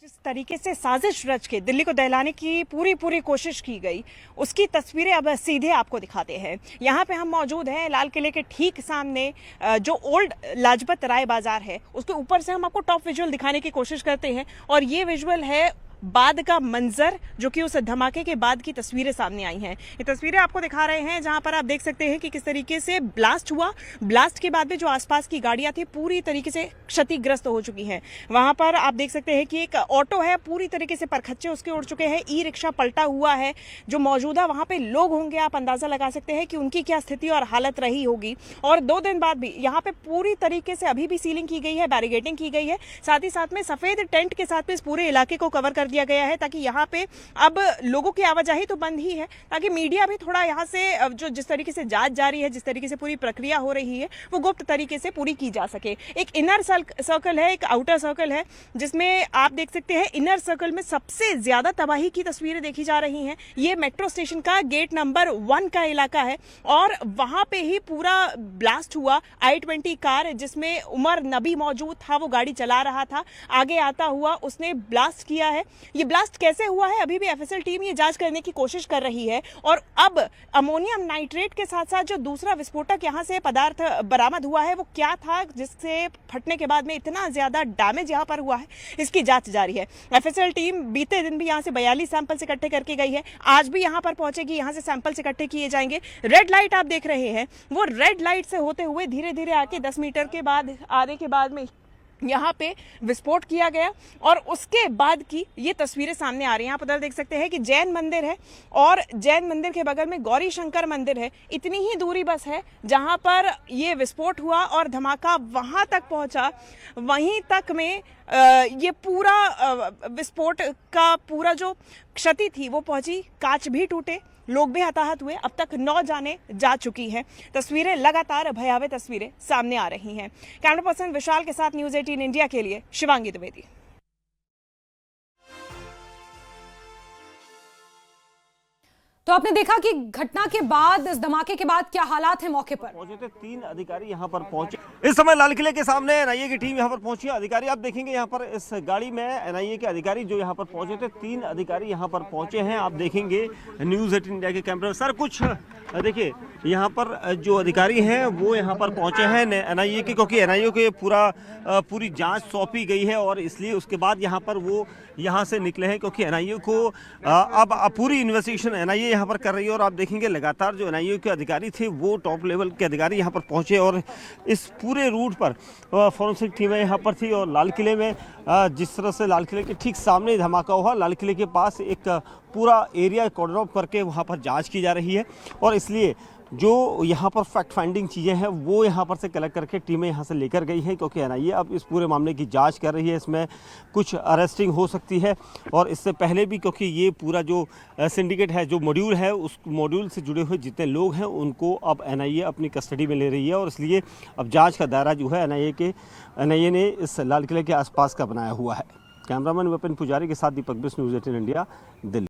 जिस तरीके से साजिश रच के दिल्ली को दहलाने की पूरी कोशिश की गई, उसकी तस्वीरें अब सीधे आपको दिखाते हैं। यहाँ पे हम मौजूद हैं लाल किले के ठीक सामने, जो ओल्ड लाजपत राय बाजार है, उसके ऊपर से हम आपको टॉप विजुअल दिखाने की कोशिश करते हैं। और ये विजुअल है बाद का मंजर, जो कि उस धमाके के बाद की तस्वीरें सामने आई हैं। ये तस्वीरें आपको दिखा रहे हैं जहां पर आप देख सकते हैं कि किस तरीके से ब्लास्ट हुआ। ब्लास्ट के बाद में जो आसपास की गाड़ियां थी पूरी तरीके से क्षतिग्रस्त हो चुकी हैं। वहां पर आप देख सकते हैं कि एक ऑटो है, पूरी तरीके से परखच्चे उसके उड़ चुके हैं। ई रिक्शा पलटा हुआ है। जो मौजूदा वहां पे लोग होंगे, आप अंदाजा लगा सकते हैं कि उनकी क्या स्थिति और हालत रही होगी। और 2 दिन बाद भी यहाँ पे पूरी तरीके से अभी भी सीलिंग की गई है, बैरिकेडिंग की गई है। साथ ही साथ में सफेद टेंट के साथ में इस पूरे इलाके को कवर कर दिया गया है, ताकि यहाँ पे अब लोगों की आवाजाही तो बंद ही है, ताकि मीडिया भी थोड़ा यहाँ से जो जिस तरीके से जांच जारी है, जिस तरीके से पूरी प्रक्रिया हो रही है, वो गुप्त तरीके से पूरी की जा सके। एक इनर सर्कल है, एक आउटर सर्कल है, जिसमें आप देख सकते हैं इनर सर्कल में सबसे ज्यादा तबाही की तस्वीरें देखी जा रही हैं। ये मेट्रो स्टेशन का गेट नंबर 1 का इलाका है और वहां पे ही पूरा ब्लास्ट हुआ। i20 कार, जिसमें उमर नबी मौजूद था, वो गाड़ी चला रहा था, आगे आता हुआ उसने ब्लास्ट किया है। ये ब्लास्ट कैसे हुआ है, अभी भी एफएसएल टीम ये जांच करने की कोशिश कर रही है। और अब अमोनियम नाइट्रेट के साथ साथ जो दूसरा विस्फोटक यहां से पदार्थ बरामद हुआ है, वो क्या था जिससे फटने के बाद में इतना ज्यादा डैमेज यहां पर हुआ है, इसकी जांच जारी है। एफएसएल टीम बीते दिन भी यहां से 42 सैंपल्स इकट्ठे करके गई है, आज भी यहां पर पहुंचेगी, यहां से सैंपल्स इकट्ठे किए जाएंगे। रेड लाइट आप देख रहे हैं, वो रेड लाइट से होते हुए धीरे धीरे आके 10 मीटर के बाद आने के बाद में यहाँ पे विस्फोट किया गया और उसके बाद की ये तस्वीरें सामने आ रही हैं। आप उधर देख सकते हैं कि जैन मंदिर है और जैन मंदिर के बगल में गौरी शंकर मंदिर है। इतनी ही दूरी बस है जहाँ पर ये विस्फोट हुआ और धमाका वहाँ तक पहुँचा। वहीं तक में ये पूरा विस्फोट का पूरा जो क्षति थी वो पहुँची, कांच भी टूटे, लोग भी हताहत हुए। अब तक 9 जाने जा चुकी हैं। तस्वीरें लगातार भयावह तस्वीरें सामने आ रही हैं। कैमरा पर्सन विशाल के साथ न्यूज़ 18 इंडिया के लिए शिवांगी द्विवेदी। तो आपने देखा कि घटना के बाद, इस धमाके के बाद क्या हालात हैं मौके पर। पहुंचे थे 3 अधिकारी यहाँ पर पहुंचे। इस समय लाल किले के सामने एनआईए की टीम यहाँ पर पहुंची है। अधिकारी आप देखेंगे यहाँ पर इस गाड़ी में एनआईए के अधिकारी जो यहाँ पर पहुंचे थे, 3 अधिकारी यहाँ पर पहुंचे हैं। आप देखेंगे न्यूज़ 18 इंडिया के कैमरे में। सर, कुछ देखिए यहाँ पर जो अधिकारी हैं वो यहाँ पर पहुंचे हैं एनआईए के, क्योंकि एनआईए को पूरी जांच सौंपी गई है और इसलिए उसके बाद यहाँ पर वो यहाँ से निकले हैं, क्योंकि एनआईए को अब पूरी इन्वेस्टिगेशन एनआईए यहाँ पर कर रही है। और आप देखेंगे लगातार जो एनआईए के अधिकारी थे वो टॉप लेवल के अधिकारी यहाँ पर पहुँचे और इस पूरे रूट पर फॉरेंसिक टीमें यहाँ पर थी। और लाल किले में जिस तरह से लाल किले के ठीक सामने धमाका हुआ, लाल किले के पास एक पूरा एरिया कॉर्डन ऑफ करके वहाँ पर जांच की जा रही है और इसलिए जो यहाँ पर फैक्ट फाइंडिंग चीज़ें हैं वो यहाँ पर से कलेक्ट करके टीमें यहाँ से लेकर गई हैं, क्योंकि एनआईए अब इस पूरे मामले की जांच कर रही है। इसमें कुछ अरेस्टिंग हो सकती है और इससे पहले भी, क्योंकि ये पूरा जो सिंडिकेट है, जो मॉड्यूल है, उस मॉड्यूल से जुड़े हुए जितने लोग हैं उनको अब एनआईए अपनी कस्टडी में ले रही है और इसलिए अब जाँच का दायरा जो है एनआईए ने इस लाल किले के आसपास का बनाया हुआ है। कैमरामैन विपिन पुजारी के साथ दीपक बिस, न्यूज़ 18 इंडिया, दिल्ली।